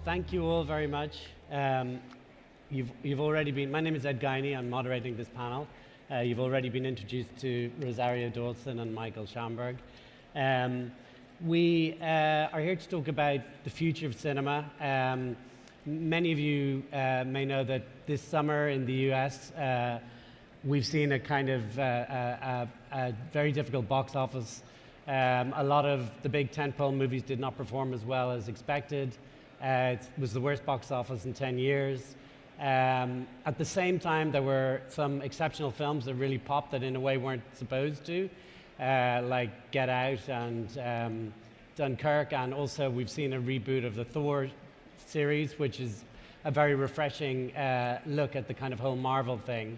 Thank you all very much. You've already been, my name is Ed Guiney, I'm moderating this panel. You've already been introduced to Rosario Dawson and Michael Shamberg. We are here to talk about the future of cinema. Many of you may know that this summer in the US, we've seen a kind of a very difficult box office. A lot of the big tentpole movies did not perform as well as expected. It was the worst box office in 10 years. At the same time, there were some exceptional films that really popped that in a way weren't supposed to, like Get Out and Dunkirk, and also we've seen a reboot of the Thor series, which is a very refreshing look at the kind of whole Marvel thing.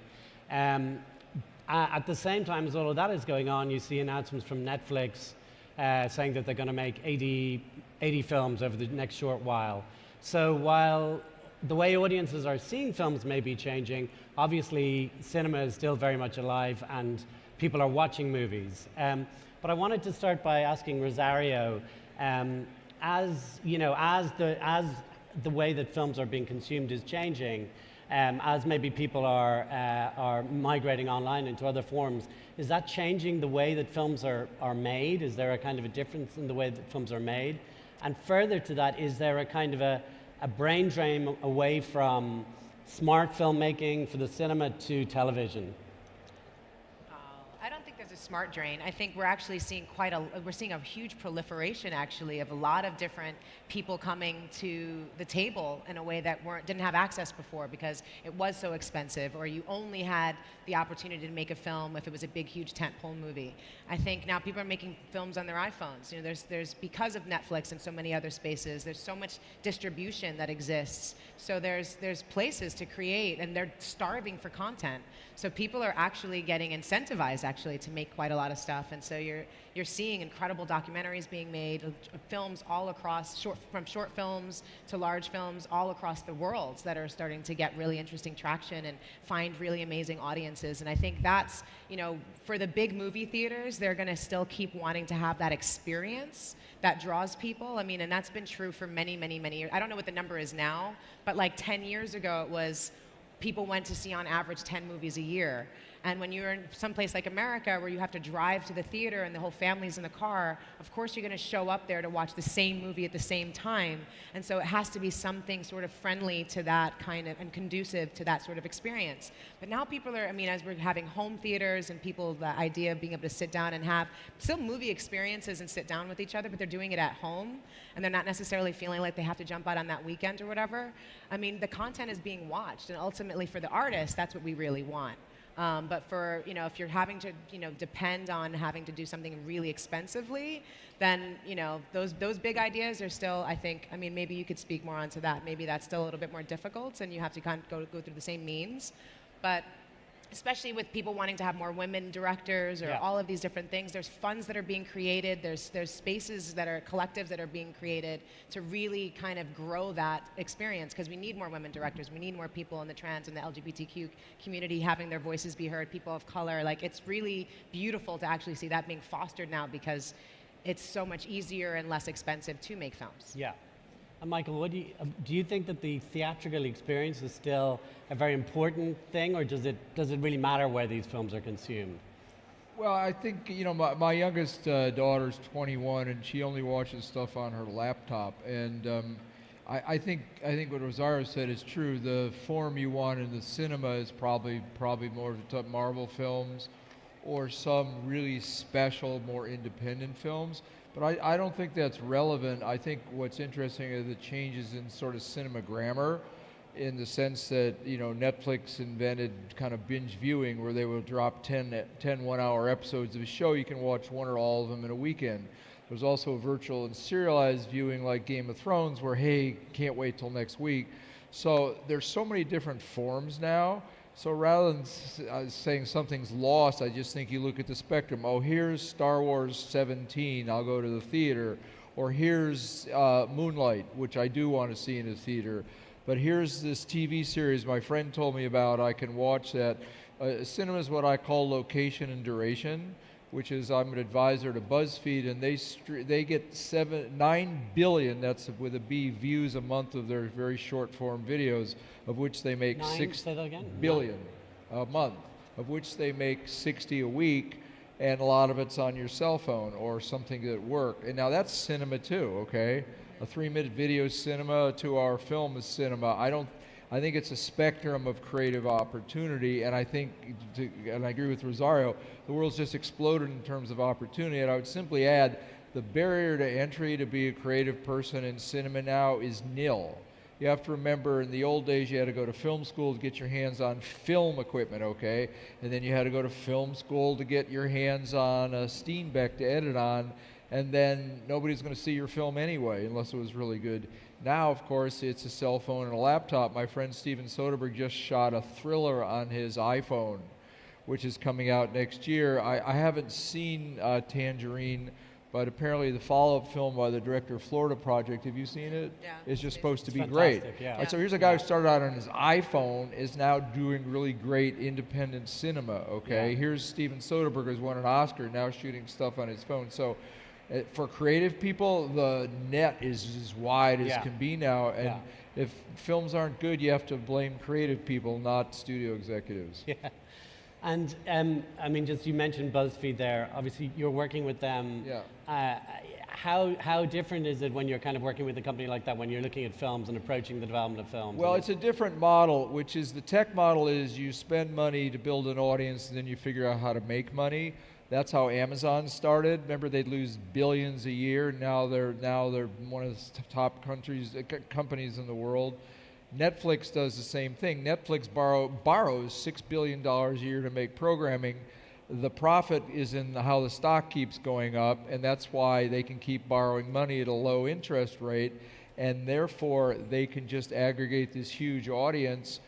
At the same time as all of that is going on, you see announcements from Netflix saying that they're going to make 80 films over the next short while. So while the way audiences are seeing films may be changing, obviously cinema is still very much alive and people are watching movies. But I wanted to start by asking Rosario, as the way that films are being consumed is changing, as maybe people are migrating online into other forms, is that changing the way that films are made? Is there a kind of a difference in the way that films are made? And further to that, is there a kind of a brain drain away from smart filmmaking for the cinema to television? I don't think there's a smart drain. I think we're actually seeing we're seeing a huge proliferation actually of a lot of different people coming to the table in a way that didn't have access before because it was so expensive, or you only had the opportunity to make a film if it was a big, huge tentpole movie. I think now people are making films on their iPhones. You know, there's because of Netflix and so many other spaces, there's so much distribution that exists. So there's places to create, and they're starving for content. So people are actually getting incentivized actually to make quite a lot of stuff, and so you're seeing incredible documentaries being made, films all across, from short films to large films all across the world that are starting to get really interesting traction and find really amazing audiences. And I think that's, you know, for the big movie theaters, they're going to still keep wanting to have that experience that draws people. I mean, and that's been true for many, many, many years. I don't know what the number is now, but like 10 years ago, it was people went to see on average 10 movies a year. And when you're in some place like America where you have to drive to the theater and the whole family's in the car, of course you're going to show up there to watch the same movie at the same time. And so it has to be something sort of friendly to that kind of, and conducive to that sort of experience. But now people are, I mean, as we're having home theaters and people, the idea of being able to sit down and have still movie experiences and sit down with each other, but they're doing it at home and they're not necessarily feeling like they have to jump out on that weekend or whatever. I mean, the content is being watched, and ultimately for the artist, that's what we really want. But for, you know, if you're having to, you know, depend on having to do something really expensively, then, you know, those big ideas are still, I think, I mean, maybe you could speak more onto that. Maybe that's still a little bit more difficult and you have to kind of go through the same means. But especially with people wanting to have more women directors or all of these different things, there's funds that are being created, there's spaces that are collectives that are being created to really kind of grow that experience, because we need more women directors, we need more people in the trans and the LGBTQ community having their voices be heard, people of color. Like, it's really beautiful to actually see that being fostered now because it's so much easier and less expensive to make films. Yeah. And Michael, what do you think that the theatrical experience is still a very important thing, or does it really matter where these films are consumed? Well, I think, you know, my youngest daughter's 21 and she only watches stuff on her laptop, and I think what Rosario said is true. The form you want in the cinema is probably more of the Marvel films or some really special, more independent films. But I don't think that's relevant. I think what's interesting are the changes in sort of cinema grammar, in the sense that, you know, Netflix invented kind of binge viewing where they will drop 10 one-hour episodes of a show. You can watch one or all of them in a weekend. There's also virtual and serialized viewing like Game of Thrones where, hey, can't wait till next week. So there's so many different forms now. So rather than saying something's lost, I just think you look at the spectrum. Oh, here's Star Wars 17, I'll go to the theater. Or here's Moonlight, which I do want to see in the theater. But here's this TV series my friend told me about, I can watch that. Cinema is what I call location and duration. which is I'm an advisor to BuzzFeed, and they get 9 billion, that's with a B, views a month of their very short form videos, of which they make Say that again? billion a month, of which they make 60 a week, and a lot of it's on your cell phone or something at work. And now that's cinema too, okay? A 3-minute video is cinema, a 2-hour film is cinema. I think it's a spectrum of creative opportunity, and I think, and I agree with Rosario, the world's just exploded in terms of opportunity, and I would simply add, the barrier to entry to be a creative person in cinema now is nil. You have to remember, in the old days, you had to go to film school to get your hands on film equipment, okay? And then you had to go to film school to get your hands on a Steenbeck to edit on, and then nobody's going to see your film anyway, unless it was really good. Now, of course, it's a cell phone and a laptop. My friend Steven Soderbergh just shot a thriller on his iPhone, which is coming out next year. I haven't seen Tangerine, but apparently the follow-up film by the director of Florida Project, have you seen it? Yeah. It's just supposed to be fantastic, great. yeah. And so here's a guy who started out on his iPhone, is now doing really great independent cinema, okay? Yeah. Here's Steven Soderbergh, who's won an Oscar, now shooting stuff on his phone. So for creative people, the net is as wide as can be now, and if films aren't good, you have to blame creative people, not studio executives. Yeah. And I mean, just you mentioned BuzzFeed there. Obviously, you're working with them. Yeah. How different is it when you're kind of working with a company like that, when you're looking at films and approaching the development of films? Well, it's a different model, which is the tech model is you spend money to build an audience, and then you figure out how to make money. That's how Amazon started. Remember, they'd lose billions a year. Now they're one of the top companies in the world. Netflix does the same thing. Netflix borrows $6 billion a year to make programming. The profit is in how the stock keeps going up, and that's why they can keep borrowing money at a low interest rate, and therefore they can just aggregate this huge audience.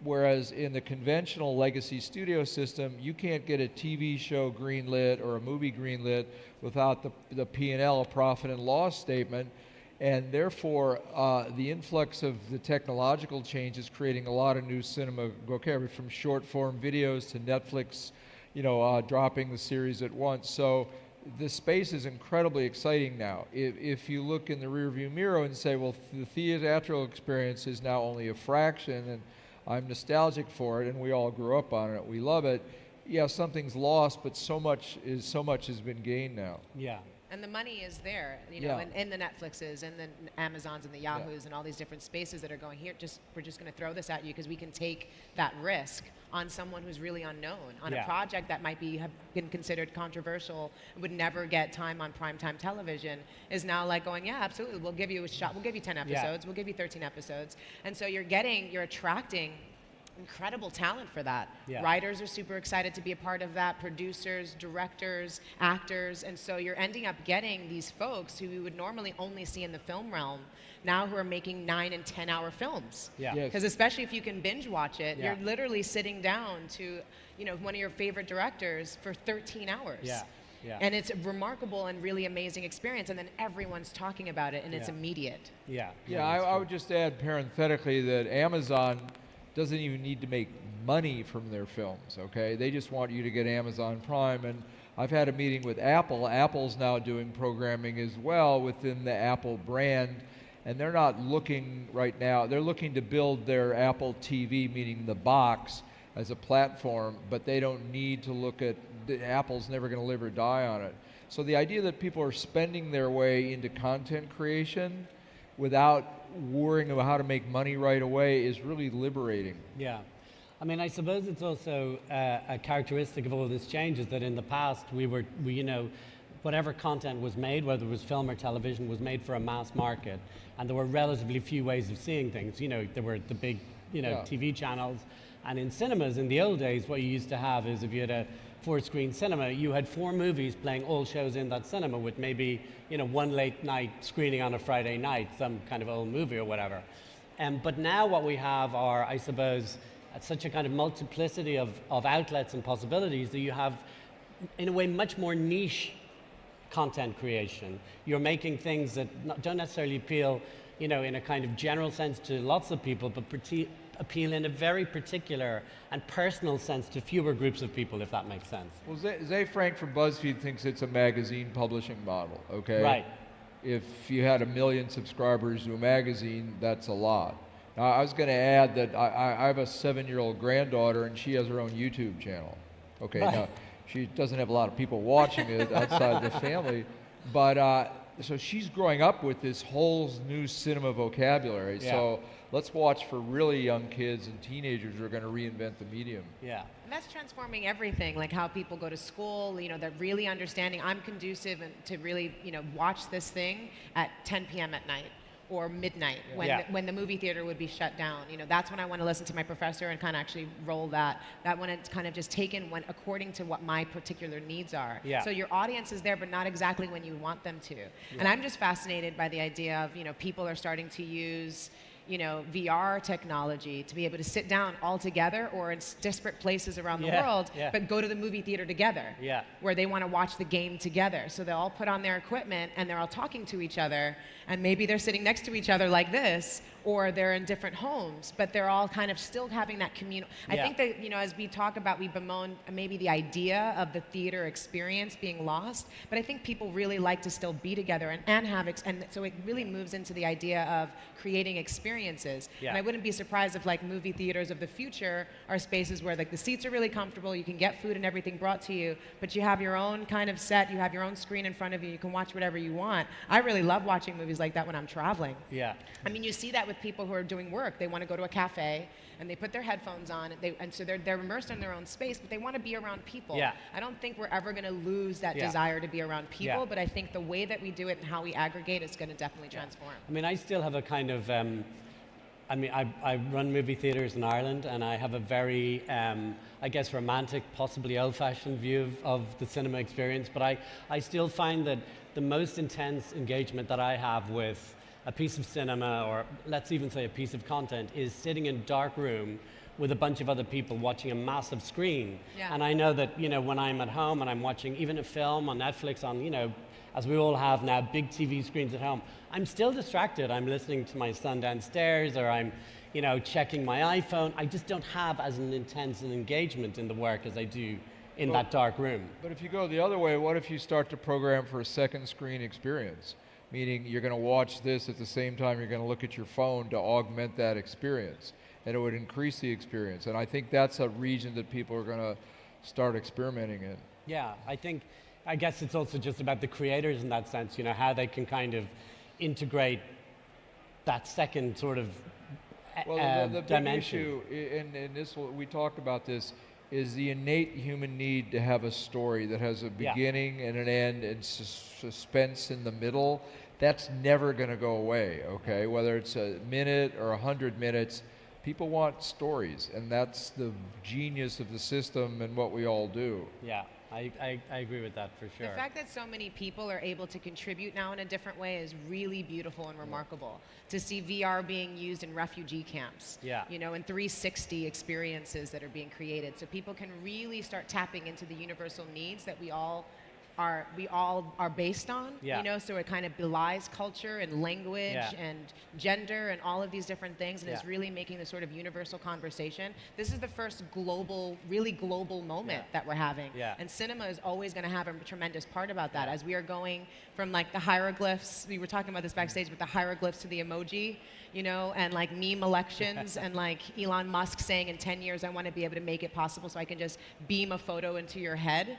Whereas in the conventional legacy studio system, you can't get a TV show greenlit or a movie greenlit without the P&L, a profit and loss statement. And therefore, the influx of the technological change is creating a lot of new cinema, okay, from short form videos to Netflix, dropping the series at once. So the space is incredibly exciting now. If you look in the rearview mirror and say, well, the theatrical experience is now only a fraction, and I'm nostalgic for it, and we all grew up on it, we love it. Yeah, something's lost, but so much has been gained now. Yeah. And the money is there, Yeah. in the Netflixes and the Amazons and the Yahoos and all these different spaces that are going here. We're just going to throw this at you because we can take that risk on someone who's really unknown, on a project that might have been considered controversial, would never get time on primetime television, is now like going, yeah, absolutely, we'll give you a shot, we'll give you 10 episodes, we'll give you 13 episodes. And so you're attracting incredible talent for that. Yeah. Writers are super excited to be a part of that, producers, directors, actors, and so you're ending up getting these folks who we would normally only see in the film realm now who are making 9 and 10 hour films. Yeah. Yes. Because especially if you can binge watch it, Yeah. you're literally sitting down to, one of your favorite directors for 13 hours. Yeah. Yeah. And it's a remarkable and really amazing experience, and then everyone's talking about it, and it's immediate. Yeah. Yeah, I would just add parenthetically that Amazon doesn't even need to make money from their films, okay? They just want you to get Amazon Prime. And I've had a meeting with Apple. Apple's now doing programming as well within the Apple brand. And they're not looking right now, they're looking to build their Apple TV, meaning the box, as a platform, but they don't need to look at, Apple's never gonna live or die on it. So the idea that people are spending their way into content creation without worrying about how to make money right away is really liberating. Yeah. I mean, I suppose it's also a characteristic of all this change is that in the past we whatever content was made, whether it was film or television, was made for a mass market, and there were relatively few ways of seeing things. There were the big, TV channels, and in cinemas in the old days, what you used to have is if you had a 4-screen cinema, you had 4 movies playing all shows in that cinema with maybe, one late night screening on a Friday night, some kind of old movie or whatever. But now what we have are, I suppose, such a kind of multiplicity of outlets and possibilities that you have, in a way, much more niche content creation. You're making things that don't necessarily appeal, in a kind of general sense to lots of people, but appeal in a very particular and personal sense to fewer groups of people, if that makes sense. Well, Zay Frank from BuzzFeed thinks it's a magazine publishing model, okay? Right. If you had 1 million subscribers to a magazine, that's a lot. Now, I was going to add that I have a 7-year-old granddaughter, and she has her own YouTube channel. Okay, Right. now, she doesn't have a lot of people watching it outside the family, but so she's growing up with this whole new cinema vocabulary. Yeah. So let's watch for really young kids and teenagers who are going to reinvent the medium. Yeah. And that's transforming everything, like how people go to school, they're really understanding I'm conducive to really, watch this thing at 10 p.m. at night or midnight when the movie theater would be shut down. That's when I want to listen to my professor and kind of actually roll that when it's kind of just taken according to what my particular needs are. Yeah. So your audience is there, but not exactly when you want them to. Yeah. And I'm just fascinated by the idea of, people are starting to use VR technology to be able to sit down all together or in disparate places around the world, but go to the movie theater together, where they want to watch the game together. So they all put on their equipment and they're all talking to each other, and maybe they're sitting next to each other like this, or they're in different homes, but they're all kind of still having that communal. I think that, as we talk about, we bemoan maybe the idea of the theater experience being lost, but I think people really like to still be together and have, and so it really moves into the idea of creating experiences. Yeah. And I wouldn't be surprised if movie theaters of the future are spaces where the seats are really comfortable, you can get food and everything brought to you, but you have your own kind of set, you have your own screen in front of you, you can watch whatever you want. I really love watching movies like that when I'm traveling. Yeah. I mean, you see that with people who are doing work. They want to go to a cafe and they put their headphones on, and so they're immersed in their own space, but they want to be around people. Yeah. I don't think we're ever going to lose that desire to be around people, but I think the way that we do it and how we aggregate is going to definitely transform. I mean, I still have a kind of, I run movie theaters in Ireland, and I have a very, I guess, romantic, possibly old-fashioned view of the cinema experience, but I still find that the most intense engagement that I have with a piece of cinema, or let's even say a piece of content, is sitting in a dark room with a bunch of other people watching a massive screen. Yeah. And I know that, when I'm at home and I'm watching even a film on Netflix on, as we all have now, big TV screens at home, I'm still distracted. I'm listening to my son downstairs, or I'm, checking my iPhone. I just don't have as an intense an engagement in the work as I do in that dark room. But if you go the other way, what if you start to program for a second screen experience? Meaning you're going to watch this at the same time you're going to look at your phone to augment that experience. And it would increase the experience. And I think that's a region that people are going to start experimenting in. Yeah, I guess it's also just about the creators in that sense, how they can kind of integrate that second sort of Well, the big dimension. issue, and this, we talked about this, is the innate human need to have a story that has a beginning and an end and suspense in the middle. That's never going to go away, okay? Whether it's a minute or 100 minutes, people want stories, and that's the genius of the system and what we all do. Yeah, I agree with that for sure. The fact that so many people are able to contribute now in a different way is really beautiful and remarkable. To see VR being used in refugee camps, and 360 experiences that are being created, so people can really start tapping into the universal needs that we all are based on, so it kind of belies culture and language and gender and all of these different things, and it's really making this sort of universal conversation. This is the first really global moment that we're having, and cinema is always going to have a tremendous part about that, as we are going from the hieroglyphs, we were talking about this backstage, with the hieroglyphs to the emoji, and meme elections, and Elon Musk saying in 10 years I want to be able to make it possible so I can just beam a photo into your head.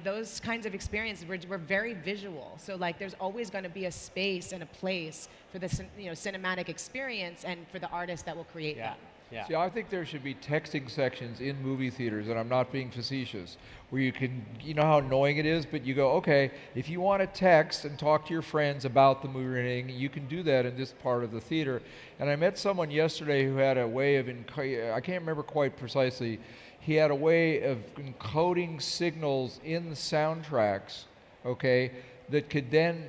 Those kinds of experiences, we're very visual. So there's always going to be a space and a place for the cinematic experience and for the artists that will create that. Yeah. See, I think there should be texting sections in movie theaters, and I'm not being facetious, where you can, how annoying it is, but you go, okay, if you want to text and talk to your friends about the movie rating, you can do that in this part of the theater. And I met someone yesterday who had a way of, I can't remember quite precisely, he had a way of encoding signals in the soundtracks, okay, that could then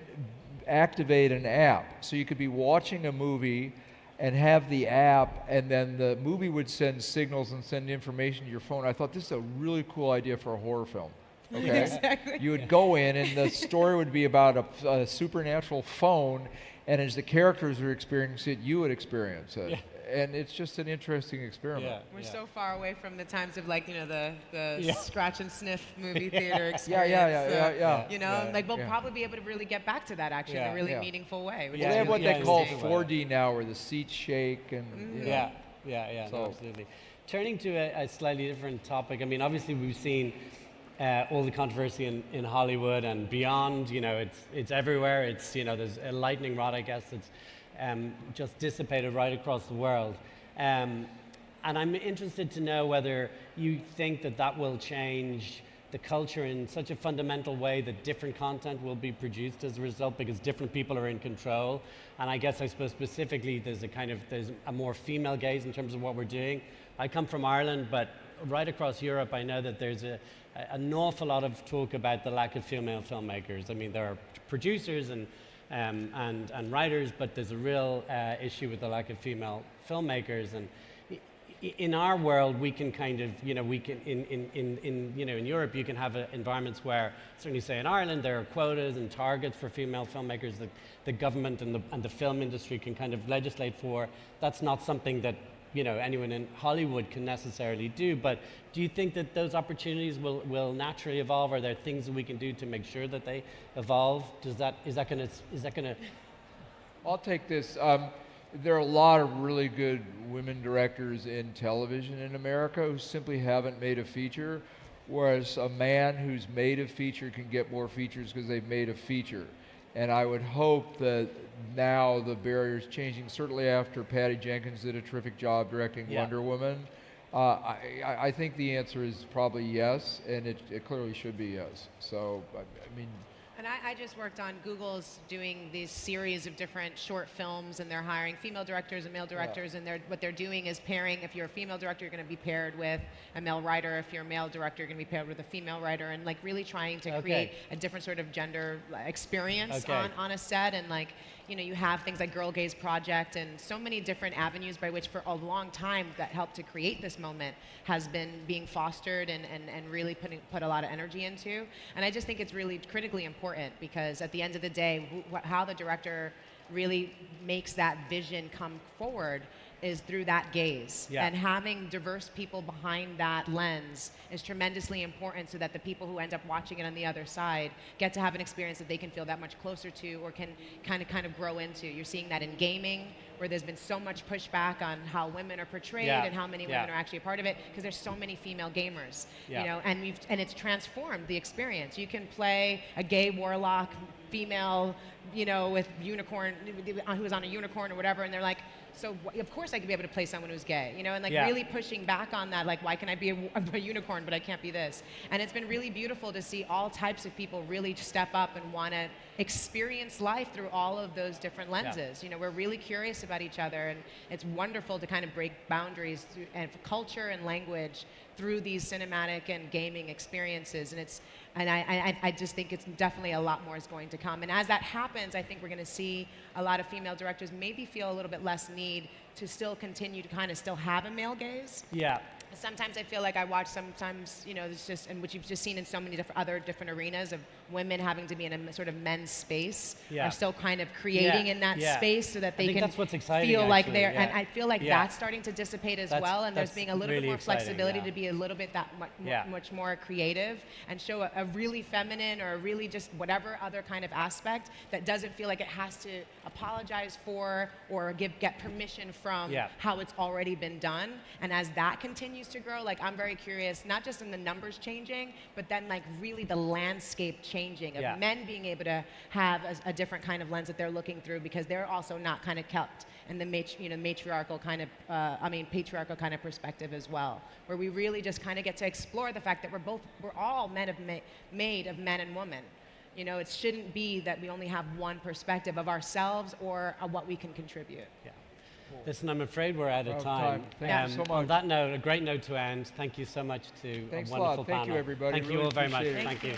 activate an app. So you could be watching a movie and have the app, and then the movie would send signals and send information to your phone. I thought this is a really cool idea for a horror film. Okay? Exactly. You would go in, and the story would be about a supernatural phone, and as the characters are experiencing it, you would experience it. and it's just an interesting experiment. Yeah. We're so far away from the times of like, the Yeah. scratch and sniff movie theater experience. Yeah. You know, Yeah. like we'll Yeah. probably be able to really get back to that actually in Yeah. a really Yeah. meaningful way. which Well, is they have what really they call interesting. 4D now, where the seats shake and you know. Yeah, So- no, absolutely. Turning to a slightly different topic, I mean, obviously we've seen all the controversy in Hollywood and beyond. You know, it's everywhere. It's, there's a lightning rod, I guess, that's just dissipated right across the world. And I'm interested to know whether you think that will change the culture in such a fundamental way that different content will be produced as a result because different people are in control. And I suppose specifically there's a more female gaze in terms of what we're doing. I come from Ireland, but right across Europe I know that there's an awful lot of talk about the lack of female filmmakers. I mean, there are producers and writers, but there's a real issue with the lack of female filmmakers. And in our world, we can in Europe, you can have environments where, certainly say in Ireland, there are quotas and targets for female filmmakers that the government and the film industry can kind of legislate for. That's not something that anyone in Hollywood can necessarily do, but do you think that those opportunities will naturally evolve? Are there things that we can do to make sure that they evolve? Is that going to? I'll take this. There are a lot of really good women directors in television in America who simply haven't made a feature, whereas a man who's made a feature can get more features because they've made a feature. And I would hope that now the barrier's changing, certainly after Patty Jenkins did a terrific job directing Wonder Woman. I think the answer is probably yes, and it clearly should be yes. So, I mean... And I just worked on Google's doing these series of different short films, and they're hiring female directors and male directors, and what they're doing is pairing. If you're a female director, you're going to be paired with a male writer. If you're a male director, you're going to be paired with a female writer, and like really trying to create a different sort of gender experience on a set. And like, you have things like Girl Gaze Project and so many different avenues by which for a long time that helped to create this moment has been being fostered and really put a lot of energy into. And I just think it's really critically important because at the end of the day, how the director really makes that vision come forward is through that gaze. Yeah. And having diverse people behind that lens is tremendously important so that the people who end up watching it on the other side get to have an experience that they can feel that much closer to or can kind of grow into. You're seeing that in gaming, where there's been so much pushback on how women are portrayed and how many women are actually a part of it, because there's so many female gamers, and it's transformed the experience. You can play a gay warlock female, with unicorn, who was on a unicorn or whatever, and they're like, so of course I could be able to play someone who's gay, and like really pushing back on that, like why can I be a unicorn but I can't be this? And it's been really beautiful to see all types of people really step up and want to experience life through all of those different lenses. We're really curious about each other, and it's wonderful to kind of break boundaries and culture and language through these cinematic and gaming experiences. And I just think it's definitely a lot more is going to come. And as that happens, I think we're going to see a lot of female directors maybe feel a little bit less need to still continue to kind of still have a male gaze. Yeah. Sometimes I feel like I watch it's just, and which you've just seen in so many different arenas of women having to be in a sort of men's space, are still kind of creating in that space so that they can that's what's exciting, feel like actually, they're, and I feel like that's starting to dissipate as well, and there's that's being a little really bit more exciting, flexibility to be a little bit much more creative and show a really feminine or a really just whatever other kind of aspect that doesn't feel like it has to apologize for or get permission from how it's already been done. And as that continues to grow, like I'm very curious, not just in the numbers changing, but then like really the landscape changing of men being able to have a different kind of lens that they're looking through, because they're also not kind of kept in the matriarchal kind of, patriarchal kind of perspective as well, where we really just kind of get to explore the fact that we're all made of men and women. It shouldn't be that we only have one perspective of ourselves or what we can contribute. Yeah. Listen, I'm afraid we're out of time. Thank you so much. On that note, a great note to end. Thank you so much to Thanks a wonderful a lot. Thank panel. you, everybody. Thank you Really all very much. appreciate it. Thank you.